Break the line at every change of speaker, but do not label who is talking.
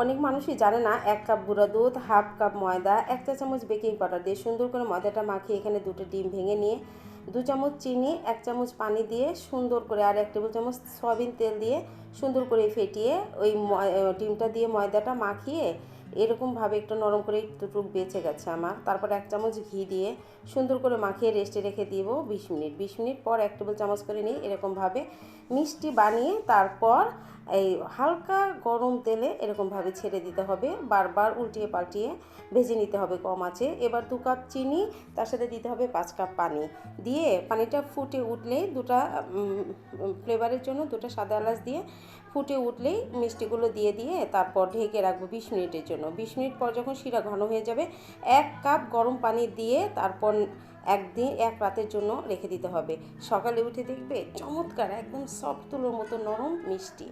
অনেক মানুষই জানে না 1 কাপ গুঁড়া দুধ, হাফ কাপ ময়দা, 1 চা চামচ বেকিং পাউডার দিয়ে সুন্দর করে ময়দাটা মাখিয়ে এখানে 2টা ডিম ভেঙে নিয়ে 2 চামচ চিনি, 1 চামচ পানি দিয়ে সুন্দর করে আর 1 টেবিল চামচ সয়াবিন তেল দিয়ে সুন্দর করে ফেটিয়ে ওই ডিমটা দিয়ে ময়দাটা মাখিয়ে এরকমভাবে একটু নরম করে একটুটুক বেঁচে গেছে আমার। তারপর 1 চামচ ঘি দিয়ে সুন্দর করে মাখিয়ে রেস্টে রেখে দিব 20 মিনিট। 20 মিনিট পর 1 টেবিল চামচ করে নিয়ে এরকমভাবে মিষ্টি বানিয়ে তারপর এই হালকা গরম তেলে এরকমভাবে ছেড়ে দিতে হবে, বারবার উল্টিয়ে পাল্টিয়ে ভেজে নিতে হবে কম আঁচে। এবার 2 কাপ চিনি, তার সাথে দিতে হবে 5 কাপ পানি দিয়ে পানিটা ফুটে উঠলেই ফ্লেভারের জন্য 2টা সাদা এলাচ দিয়ে ফুটে উঠলেই মিষ্টিগুলো দিয়ে দিয়ে তারপর ঢেকে রাখবো 20 মিনিটের জন্য। 20 মিনিট পর যখন শিরা ঘন হয়ে যাবে 1 কাপ গরম পানি দিয়ে তারপর এক রাতের জন্য রেখে দিতে হবে। সকালে উঠে দেখবে চমৎকার একদম সফট তুলোর মতো নরম মিষ্টি।